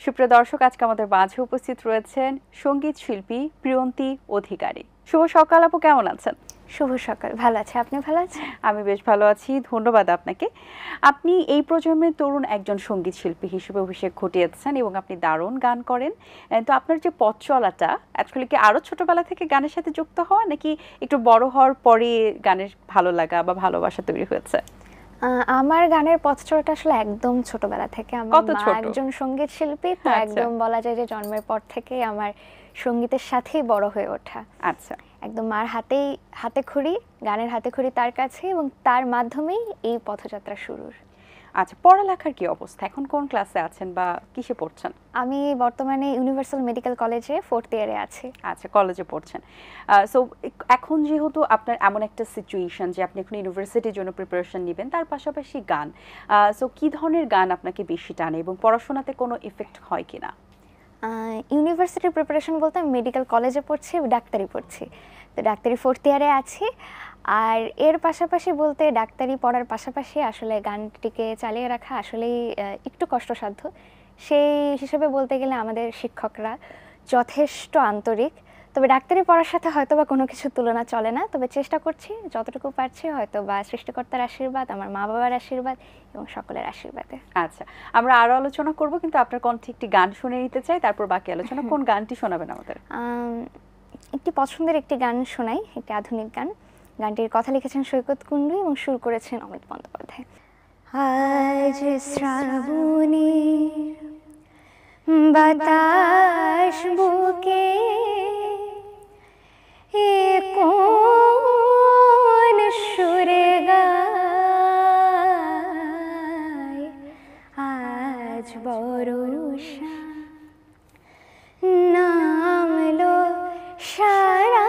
সুপ্রিয় দর্শক, আজকে আমাদের মাঝে উপস্থিত রয়েছেন সঙ্গীত শিল্পী প্রিয়ন্তী অধিকারী। শুভ সকাল আপু, কেমন আছেন? শুভ সকাল, ভালো আছি। আপনি ভালো আছেন? আমি বেশ ভালো আছি, ধন্যবাদ আপনাকে। আপনি এই প্রজন্মের তরুণ একজন সঙ্গীত শিল্পী হিসেবে অভিষেক ঘটিয়েছেন এবং আপনি দারুণ গান করেন। তো আপনার যে পথ চলাটা অ্যাকচুয়ালি কি আরও ছোটবেলা থেকে গানের সাথে যুক্ত হওয়া, নাকি একটু বড় হওয়ার পরে গানের ভালো লাগা বা ভালোবাসা তৈরি হয়েছে? আমার গানের পথ চলাটা আসলে একদম ছোটবেলা থেকে। আমার মা একজন সঙ্গীত শিল্পী, তো একদম বলা যায় যে জন্মের পর থেকে আমার সঙ্গীতের সাথেই বড় হয়ে ওঠা। আচ্ছা, একদম মার হাতেখড়ি, গানের হাতেখড়ি তার কাছে, এবং তার মাধ্যমেই এই পথযাত্রা শুরুর। আচ্ছা, পড়ালেখার কি অবস্থা? এখন কোন ক্লাসে আছেন বা কিসে পড়ছেন? আমি বর্তমানে ইউনিভার্সাল মেডিকেল কলেজে 4th ইয়ারে আছি। আচ্ছা, কলেজে পড়ছেন। সো এখন যেহেতু আপনার এমন একটা সিচুয়েশন যে আপনি এখন ইউনিভার্সিটির জন্য প্রিপারেশন নেবেন, তার পাশাপাশি গান, সো কি ধরনের গান আপনাকে বেশি টানে এবং পড়াশোনাতে কোনো ইফেক্ট হয় কিনা? ইউনিভার্সিটির প্রিপারেশন বলতে আমি মেডিকেল কলেজে পড়ছি, ডাক্তারি পড়ছি। তো ডাক্তারি 4th ইয়ারে আছি। আর এর পাশাপাশি বলতে ডাক্তারি পড়ার পাশাপাশি আসলে গানটিকে চালিয়ে রাখা আসলেই একটু কষ্টসাধ্য। সেই হিসেবে বলতে গেলে আমাদের শিক্ষকরা যথেষ্ট আন্তরিক। তবে ডাক্তারি পড়ার সাথে হয়তো বা কোনো কিছুর তুলনা চলে না, তবে চেষ্টা করছি যতটুকু পারছি, হয়তো বা সৃষ্টিকর্তার আশীর্বাদ, আমার মা বাবার আশীর্বাদ এবং সকলের আশীর্বাদে। আচ্ছা, আমরা আরও আলোচনা করব, কিন্তু আপনার কণ্ঠে একটি গান শুনে নিতে চাই, তারপর বাকি আলোচনা। কোন গানটি শোনাবেন আমাদের? একটি পছন্দের একটি গান শোনাই, একটি আধুনিক গান। গানটির কথা লিখেছেন সৈকত কুণ্ডু এবং সুর করেছেন অমিত বন্দ্যোপাধ্যায়। আজ শ্রাবণী বাতাস বুকে কোন সুরে গায়, আজ বর্ষা নামলো সারা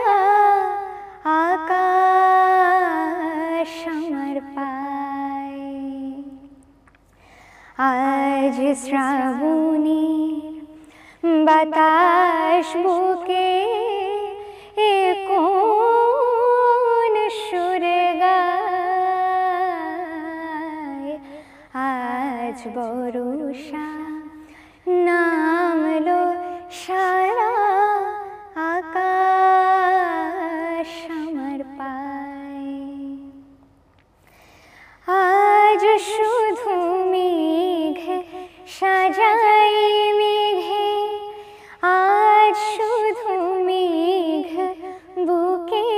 আকাশ আমার পায়। আজ শ্রাবণী বাতাস বুকে কোন সুরে গায়, আজ বর্ষা নামলো সারা আকাশ আমার পায়। আজ শুধু মেঘ সাজাই মেঘে, আজ শুধু মেঘ বুকে,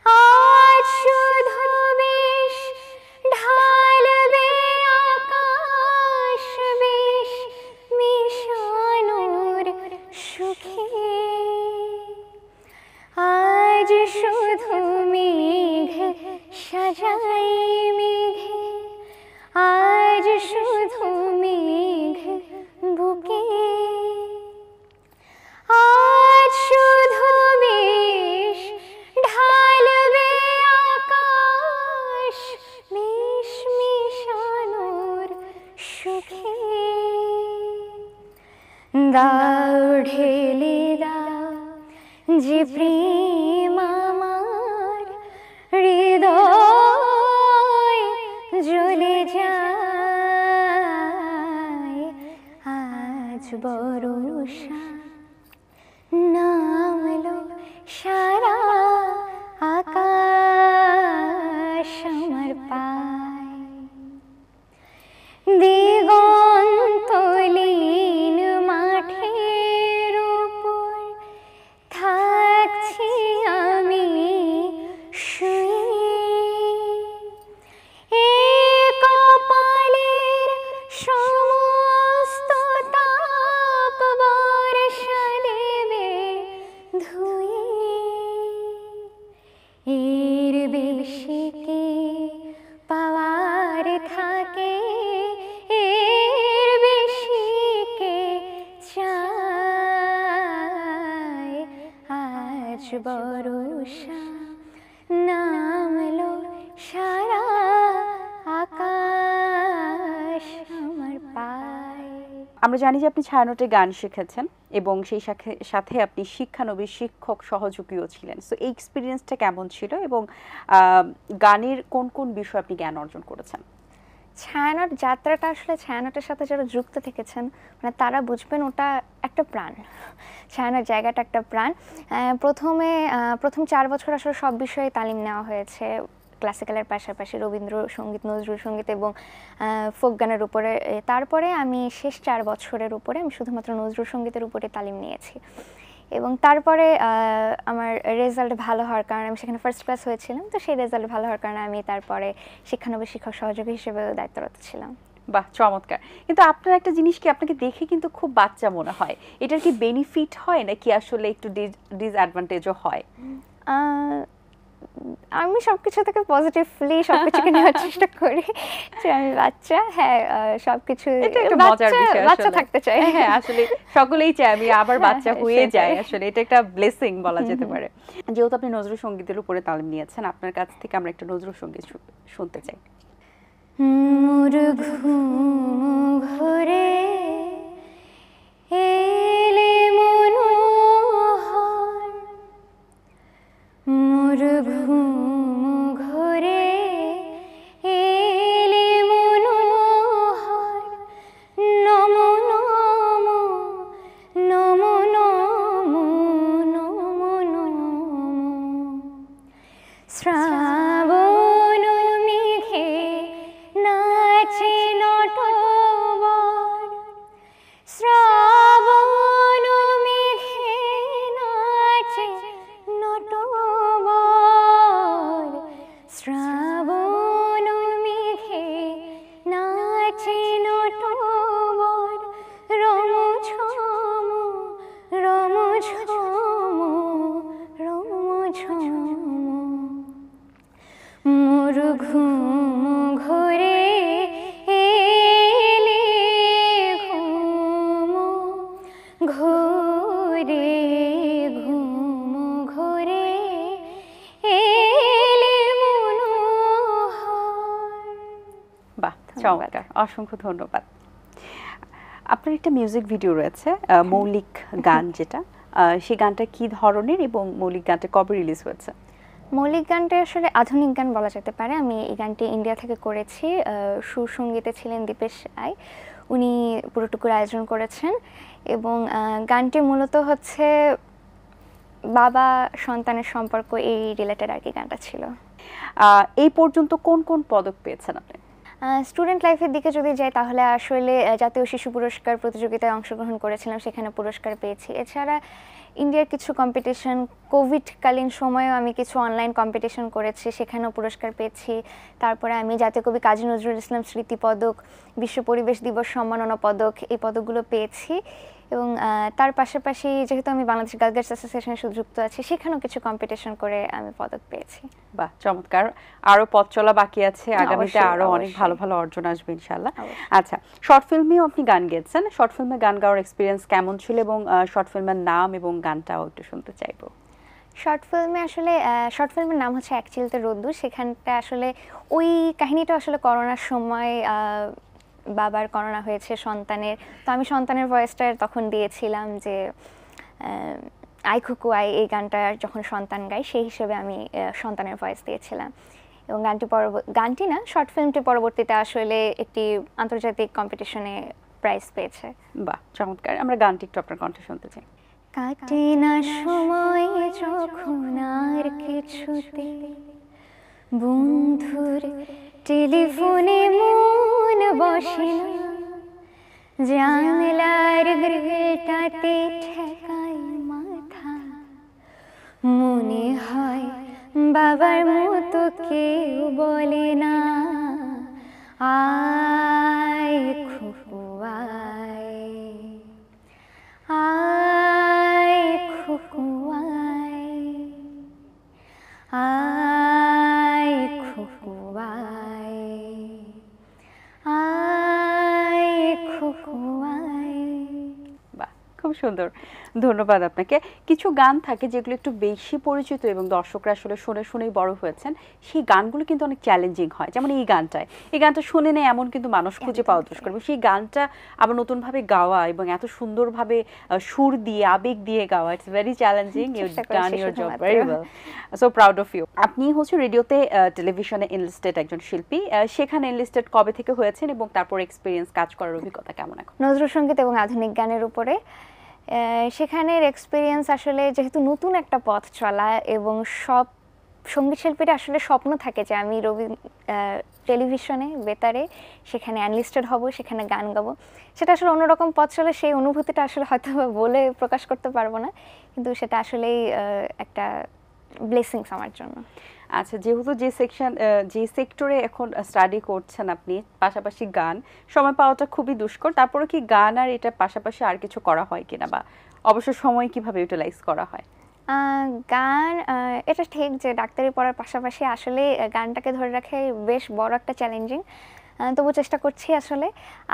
আজ শুধু বিষ ঢালবে আকাশ বিষ মিশানোর সুখে। আজ শুধু মেঘ সাজাই মেঘে, আজ শুধু মেঘ বুকে, আজ শুধু বিষ ঢালবে আকাশ বিষ মিশানোর সুখে। দাও ঢেলে দাও যে প্রেম আমার হৃদয় জ্বলে যায়, আজ বর্ষা নামলো সারা আকাশ আমার পায়। দিগন্তলীন মাঠের উপর থাকছি আমি শুয়ে, এ কপালের সমস্ত তাপ বর্ষা দেবে ধুয়ে। এর বেশি কি পাওয়ার থাকে, এর বেশি কে চায়, আজ বর্ষা নামলো সারা আকাশ আমার পায়। আমরা জানি যে আপনি ছায়ানটে গান শিখেছেন এবং সেই সাথে আপনি শিক্ষানবিশ শিক্ষক সহযোগীও ছিলেন। সো এই এক্সপিরিয়েন্সটা কেমন ছিল এবং গানের কোন কোন বিষয়ে আপনি জ্ঞান অর্জন করেছেন? ছায়ানট যাত্রাটা আসলে ছায়ানটের সাথে যারা যুক্ত থেকেছেন মানে তারা বুঝবেন ওটা একটা প্রাণ। ছায়ানট জায়গাটা একটা প্রাণ। প্রথম 4 বছর আসলে সব বিষয়ে তালিম নেওয়া হয়েছে, ক্লাসিক্যালের পাশাপাশি রবীন্দ্রসঙ্গীত, নজরুল সঙ্গীত এবং ফোক গানের উপরে। তারপরে আমি শেষ 4 বছরের উপরে আমি শুধুমাত্র নজরুল সঙ্গীতের উপরে তালিম নিয়েছি। এবং তারপরে আমার রেজাল্ট ভালো হওয়ার কারণে আমি সেখানে ফার্স্ট ক্লাস হয়েছিলাম, তো সেই রেজাল্ট ভালো হওয়ার কারণে আমি তারপরে শিক্ষানবিশ শিক্ষক সহযোগী হিসেবে দায়িত্বরত ছিলাম। বাহ, চমৎকার। কিন্তু আপনার একটা জিনিস কি, আপনাকে দেখে কিন্তু খুব বাচ্চা মনে হয়, এটার কি বেনিফিট হয় নাকি আসলে একটু ডিসঅ্যাডভান্টেজও হয়? আমি সবকিছু থেকে পজিটিভলি সবকিছুকে নেওয়ার চেষ্টা করি যে আমি বাচ্চা, হ্যাঁ সবকিছু এটা একটা মজার বিষয়, বাচ্চা থাকতে চাই। হ্যাঁ আসলে সকলেই চায় আমি আবার বাচ্চা হয়ে যাই, আসলে এটা একটা ব্লেসিং বলা যেতে পারে। যেহেতু আপনি নজরুল সঙ্গীতের উপরে তালিম নিয়েছেন, আপনার কাছ থেকে আমরা একটা নজরুল সঙ্গীত শুনতে চাই। মোর ঘুম ঘরে এলে মনোহর, মোর ঘুম ঘরে এলে মনোহর, নমো নমো নমো নমো নমো নমো। শ্রাবণ মেঘে নাচে নটবর, শ্রাবণ মেঘে নাচে নটবর, শ্রাবণ মেঘে নাচে নটবর, রম ঝম রম ঝম রম ঝম। মোর ঘুম ঘরে এলে ঘুম ঘরে, ঘুম ঘরে এলে মনোহর। বাহ, চমৎকার, অসংখ্য ধন্যবাদ। আপনার একটা মিউজিক ভিডিও রয়েছে, মৌলিক গান, যেটা সেই গানটা কি ধরনের এবং মৌলিক গানটা কবে রিলিজ হয়েছে? মৌলিক গানটা আসলে আধুনিক গান বলা যেতে পারে। আমি এই গানটি ইন্ডিয়া থেকে করেছি। সুর সঙ্গীতে ছিলেন দীপেশ রায়, উনি পুরোটুকুর আয়োজন করেছেন। এবং গানটি মূলত হচ্ছে বাবা সন্তানের সম্পর্ক, এই রিলেটেড আর কি গানটা ছিল। এই পর্যন্ত কোন কোন পদক পেয়েছেন আপনি? স্টুডেন্ট লাইফের দিকে যদি যাই তাহলে আসলে জাতীয় শিশু পুরস্কার প্রতিযোগিতায় অংশগ্রহণ করেছিলাম, সেখানে পুরস্কার পেয়েছি। এছাড়া ইন্ডিয়ার কিছু কম্পিটিশন, কোভিডকালীন সময়েও আমি কিছু অনলাইন কম্পিটিশন করেছি, সেখানেও পুরস্কার পেয়েছি। তারপরে আমি জাতীয় কবি কাজী নজরুল ইসলাম স্মৃতি পদক, বিশ্ব পরিবেশ দিবস সম্মাননা পদক, এই পদকগুলো পেয়েছি। এবং তার পাশাপাশি যেহেতু আমি বাংলাদেশ গার্ল গাইডস অ্যাসোসিয়েশনের সাথে যুক্ত আছি, সেখানেও কিছু কম্পিটিশন করে আমি পদক পেয়েছি। বাহ, চমৎকার। আরো পথ চলা বাকি আছে, আগামীতে আরো অনেক অবশ্যই। ভালো ভালো অর্জন আসবে ইনশাআল্লাহ। আচ্ছা, শর্ট ফিল্মেও আপনি গান গেয়েছেন, শর্ট ফিল্মে গান গাওয়ার এক্সপিরিয়েন্স কেমন ছিল এবং শর্ট ফিল্মের নাম এবং গানটাও একটু শুনতে চাইবো। শর্ট ফিল্মের নাম হচ্ছে এক চিলতে রোদ্দুর। সেখানটা আসলে ওই কাহিনীটা আসলে করোনার সময়, বাবার করোনা হয়েছে সন্তানের, তো আমি সন্তানের ভয়েসটা তখন দিয়েছিলাম যে আই খুকু আই, এই গানটা যখন সন্তান গাই সেই হিসেবে আমি সন্তানের ভয়েস দিয়েছিলাম। এবং গানটি না, শর্ট ফিল্মটি পরবর্তীতে আসলে একটি আন্তর্জাতিক কম্পিটিশনে প্রাইজ পেয়েছে। বাহ, চমৎকার। আমরা গানটি একটু আপনার কণ্ঠে শুনতে চাই। কাটে না সময় যখন আর কিছুতে, বন্ধুর টেলিফোনে মন বসে না, জানলার গ্রিলটাতে ঠেকাই মাথা, মনে হয় বাবার মতো কেউ বলে না আয় খুকু আয়, আয় খুকু আয়, আয় খুকু আয়, আয় খুকু আয়। বাহ, খুব সুন্দর। ধন্যবাদ আপনাকে। কিছু গান থাকে যেগুলো একটু বেশি পরিচিত এবং দর্শকরা আসলে শুনে শুনেই বড় হয়েছেন, সেই গানগুলো কিন্তু অনেক চ্যালেঞ্জিং হয়। যেমন এই গানটা শুনে নেয় এমন কিন্তু মানুষ খুঁজে পাওয়া দুষ্কর, এবং সেই গানটা আবার নতুনভাবে গাওয়া এবং এত সুন্দরভাবে সুর দিয়ে আবেগ দিয়ে গাওয়া, it's very challenging. You done your job very well, so proud of you. আপনি হচ্ছে রেডিওতে টেলিভিশনে এনলিস্টেড একজন শিল্পী, সেখানে এনলিস্টেড কবে থেকে হয়েছেন এবং তারপর এক্সপিরিয়েন্স কাজ করার অভিজ্ঞতা কেমন এখন? নজরুল সঙ্গীত এবং আধুনিক গানের উপরে সেখানের এক্সপিরিয়েন্স আসলে যেহেতু নতুন একটা পথ চলা, এবং সব সঙ্গীত শিল্পীরা আসলে স্বপ্ন থাকে যে আমি টেলিভিশনে বেতারে সেখানে অ্যানলিস্টেড হব, সেখানে গান গাবো। সেটা আসলে অন্যরকম পথ চলে, সেই অনুভূতিটা আসলে হয়তো বলে প্রকাশ করতে পারবো না, কিন্তু সেটা আসলেই একটা ব্লেসিংস আমার জন্য। আচ্ছা, যেহেতু যে সেক্টরে এখন স্টাডি করছেন আপনি, পাশাপাশি গান সময় পাওয়াটা খুবই দুষ্কর, তারপরে কি গান আর এটা পাশাপাশি আর কিছু করা হয় কিনা, বা অবসর সময় কিভাবে ইউটিলাইজ করা হয়? গান, এটা ঠিক যে ডাক্তারি পড়ার পাশাপাশি আসলে গানটাকে ধরে রাখা বেশ বড় একটা চ্যালেঞ্জিং, তবু চেষ্টা করছি আসলে।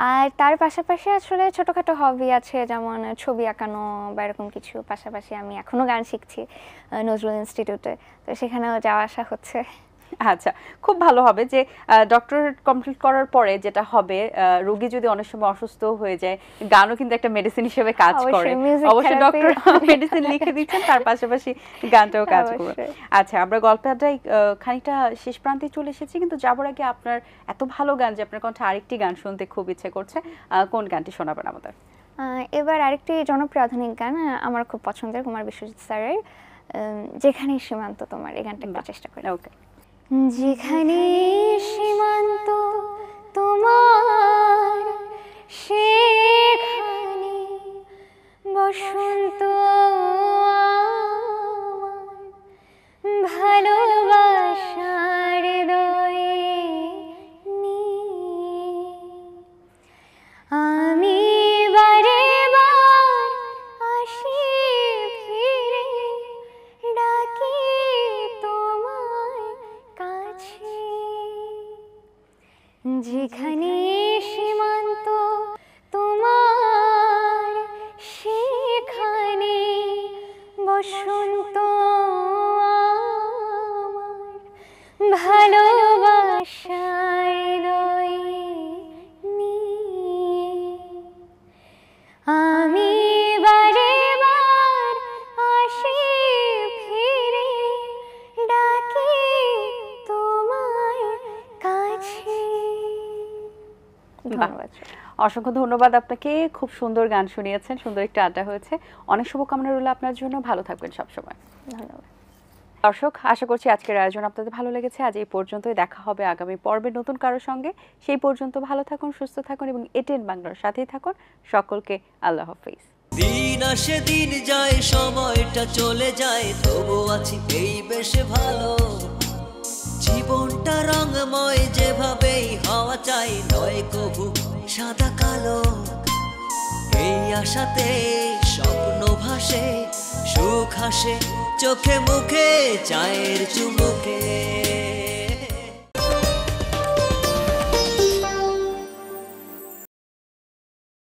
আর তার পাশাপাশি আসলে ছোটোখাটো হবি আছে, যেমন ছবি আঁকানো বা এরকম কিছু। পাশাপাশি আমি এখনও গান শিখছি নজরুল ইনস্টিটিউটে, তো সেখানেও যাওয়া আসা হচ্ছে। আচ্ছা, খুব ভালো হবে যে ডক্টরেট কমপ্লিট করার পরে যেটা হবে, রোগী যদি অনেক সময় অসুস্থ হয়ে যায়, গানও কিন্তু একটা মেডিসিন হিসেবে কাজ করে। অবশ্যই ডক্টর মেডিসিন লিখে দিচ্ছেন, তার পাশাপাশি গানটাও কাজ করবে। আচ্ছা, আমরা গল্পটাই খানিকটা শেষ প্রান্তে চলে এসেছি, কিন্তু যাবার আগে আপনার এত ভালো গান যে আপনার কণ্ঠে আরেকটি গান শুনতে খুব ইচ্ছে করছে, কোন গানটি শোনাবেন আমাদের? এবার আরেকটি জনপ্রিয় আধুনিক গান আমার খুব পছন্দের, কুমার বিশ্বজিৎ স্যারের যেখানে সীমান্ত তোমার, এই গানটা একটু চেষ্টা করি। ওকে। যেখানে সীমান্ত তোমার, সেখানে বসন্ত ভালোবাসার দোয়ে আমি বারে বার আসি ফিরে, ডাকি তোমায় কাছে। যেখানে সীমান্ত তোমার, সেখানে বসন্ত আমার ভালোবাসার দোয়ে নিয়ে আমি বারে বার আসি ফিরে, ডাকি তোমায় কাছে। ধন্যবাদ। অসংখ্য ধন্যবাদ আপনাকে, খুব সুন্দর গান শুনিয়েছেন, সুন্দর একটা আড্ডা হয়েছে। অনেক শুভকামনা রইল আপনার জন্য, ভালো থাকবেন সবসময়। ধন্যবাদ দর্শক, আশা করছি আজকের আয়োজন আপনাদের ভালো লেগেছে। আজ এই পর্যন্তই, দেখা হবে আগামী পর্বে নতুন কারোর সঙ্গে। সেই পর্যন্ত ভালো থাকুন, সুস্থ থাকুন এবং এটিএন বাংলার সাথেই থাকুন। সকলকে আল্লাহ হাফেজ। দিন আসে দিন যায়, সময়টা চলে যায়, তবু আছি এই বেশ ভালো। জীবনটা রঙময়, যেভাবেই হওয়া চাই, নয় কবু সাদা কালো। এই আশাতে স্বপ্ন ভাসে, সুখ হাসে চোখে মুখে, চায়ের চুমুকে।